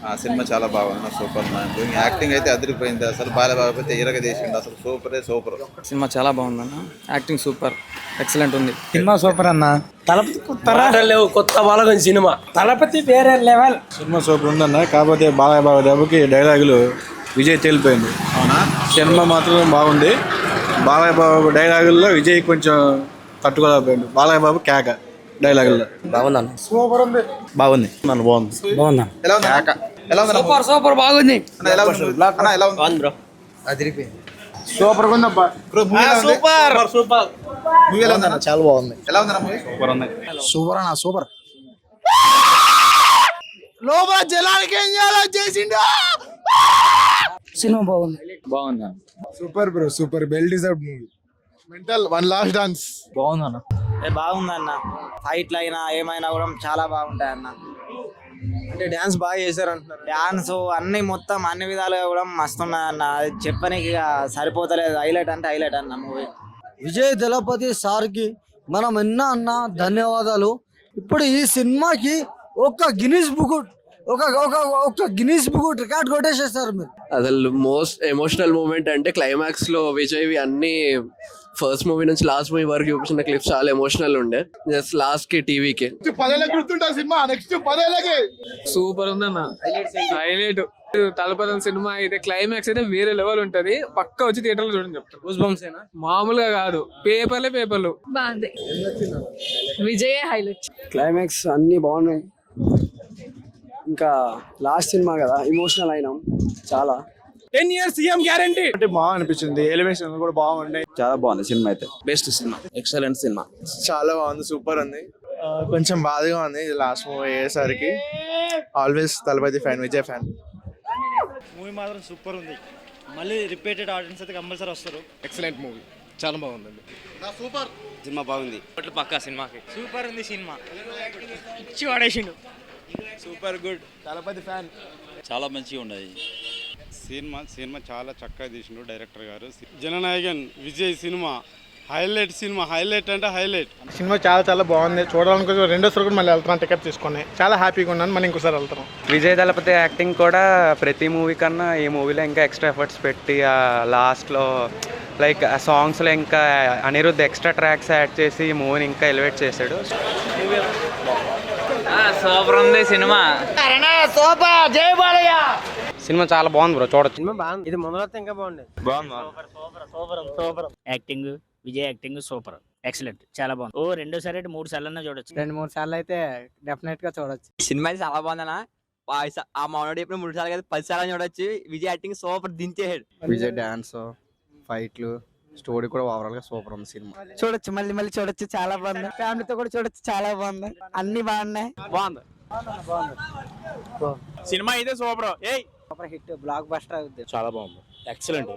ఆ సినిమా చాలా బాగుంది, సూపర్ మ్యాన్. యాక్టింగ్ అయితే అదిరిపోయింది అసలు. బాలబాబు ఇరగ తీసిండు అసలు, సూపర్. సినిమా చాలా బాగుందన్న, యాక్టింగ్ సూపర్, ఎక్సలెంట్ ఉంది. సినిమా సూపర్ అన్న. తలపతి లేవు, కొత్త బాలగం సినిమా. తలపతి వేరే లెవెల్. సినిమా సూపర్ ఉందన్న. కాకపోతే బాలయ్య బాబు దెబ్బకి డైలాగులు విజయ్ తేలిపోయింది. అవునా? సినిమా మాత్రం బాగుంది. బాలయ్య బాబు డైలాగుల్లో విజయ్ కొంచెం తట్టుకోలేకపోయింది. బాలయ్య బాబు కేక డైలాగుల్లో బాగుందన్న. సూపర్ ఉంది. బాగుంది. నన్ను బాగుంది. బాగుందా? ఎలా ఉంది? ఎలా ఉంది? సూపర్ బాగుంది. అన్న, ఎలా ఉంది? అన్న, ఎలా ఉంది? బాగుంది బ్రో. సూపర్ ఉందబ్బా. మూవీ ఎలా ఉంది? మూవీ ఎలా ఉంది అన్న? చాలా బాగుంది. ఎలా ఉంది మూవీ? సూపర్ ఉంది. సూపర్ అన్న, సూపర్. లోపల జనానికి ఏం చేయాలో చేసిండు. సినిమా బాగుంది. బాగుందా? Super bro, super. Well deserved movie. Mental one last dance. బాగుందన్న. బాగుందన్న. ఫైట్లు అయినా ఏమైనా కూడా చాలా బాగుంటాయి అన్న. అంటే డాన్స్ బాగా చేశారు అంటున్నారు. డాన్స్ అన్ని మొత్తం అన్ని విధాలుగా కూడా మస్తు అన్న. చెప్పనీకి ఇక సరిపోతలేదు. హైలైట్ అంటే హైలైట్ అన్న మూవీ. విజయ్ దళపతి సార్కి మనం ఎన్నో అన్న ధన్యవాదాలు. ఇప్పుడు ఈ సినిమాకి ఒక గిన్నిస్ బుక్ రికార్డ్ కొట్టేసేస్తారు మీరు. అసలు మోస్ట్ ఎమోషనల్ మూమెంట్ అంటే క్లైమాక్స్ లో విజయ్ అన్ని ఫస్ట్ మూవీ నుంచి లాస్ట్ మూవీ వరకు చూపించిన క్లిప్స్ చాలా ఎమోషనల్ ఉండే. జస్ట్ లాస్ట్ కి టీవీకి 10 ఏళ్ళకి గుర్తుంటా సినిమా. నెక్స్ట్ 10 ఏళ్ళకి సూపర్ ఉందన్న, హైలైట్. తలపతి సినిమా అయితే క్లైమాక్స్ అయితే వేరే లెవెల్ ఉంటది. పక్క వచ్చి థియేటర్ లో చూడండి చెప్తాను. మామూలుగా కాదు, పేపర్లు. బాగుంది. విజయ్ హైలైట్. క్లైమాక్స్ అన్ని బాగున్నాయి. ఇంకా లాస్ట్ సినిమా కదా, ఎమోషనల్ అయినాం చాలా. 10 years సీఎం గ్యారంటీ అంటే బాగా అనిపించింది. ఎలివేషన్ కూడా బాగున్నాయి. చాలా బాగుంది సినిమా అయితే. Best cinema, excellent cinema. చాలా బాగుంది, సూపర్ ఉంది. కొంచెం బాధగా ఉంది లాస్ట్ మూవీ అయ్యేసరికి. Always Thalapathy fan, Vijay fan. Movie మాత్రం సూపర్ ఉంది. మళ్ళీ రిపీటెడ్ ఆడియన్స్ అయితే కంపల్సరీ వస్తారు. ఎక్సలెంట్ మూవీ, చాలా బాగుందండి. సూపర్ సినిమా బాగుంది. పక్కా సినిమాకి సూపర్ ఉంది. సినిమా ఇచ్చి వాడేసిండు. Super good. తలపతి ఫ్యాన్. చాలా మంచిగా ఉన్నాయి సినిమా చాలా చక్కగా తీసిండు డైరెక్టర్ గారు. జననాయకన్ విజయ్ సినిమా హైలైట్ అంటే హైలైట్. సినిమా చాలా బాగుంది. చూడాలనుకుంటే రెండోసారి కూడా మళ్ళీ వెళ్తున్నాం టికెట్ తీసుకొని. చాలా హ్యాపీగా ఉన్నాను. మళ్ళీ ఇంకోసారి వెళ్తాం. విజయ్ దళపతి యాక్టింగ్ కూడా ప్రతి మూవీ కన్నా ఈ మూవీలో ఇంకా ఎక్స్ట్రా ఎఫర్ట్స్ పెట్టి లాస్ట్లో లైక్ ఆ సాంగ్స్లో ఇంకా అనిరుద్ధ్ ఎక్స్ట్రా ట్రాక్స్ యాడ్ చేసి ఈ మూవీని ఇంకా ఎలివేట్ చేశాడు. సూపర్ ఉంది సినిమా. సినిమా చాలా బాగుంది బ్రో, చూడొచ్చు. సినిమా బాగుంది. ఇది మొదలైతే ఇంకా బాగుంది. Super. Acting, Vijay acting super, excellent, చాలా బాగుంది. 2 సార్లు అన్నా చూడొచ్చు. 2-3 సార్లు అయితే డెఫినెట్ గా చూడొచ్చు. సినిమా అయితే చాలా బాగుందన్న. ఆ మౌనుడు చెప్పిన 3 సార్లు కదా 10 సార్లు చూడొచ్చు. విజయ్ యాక్టింగ్ సూపర్, దించేసాడు. విజయ్ డాన్స్, ఫైట్లు, స్టోరీ కూడా ఓవరాల్ గా సూపర్ ఉంది సినిమా. చూడొచ్చు, మళ్ళీ చూడొచ్చు. చాలా బాగుంది. ఫ్యామిలీతో కూడా చూడొచ్చు. చాలా బాగుంది. అన్ని బాగున్నాయి. బాగుంది. సినిమా అయితే super. Super hit, block buster అవుతుంది. చాలా బాగుంది, ఎక్సలెంట్.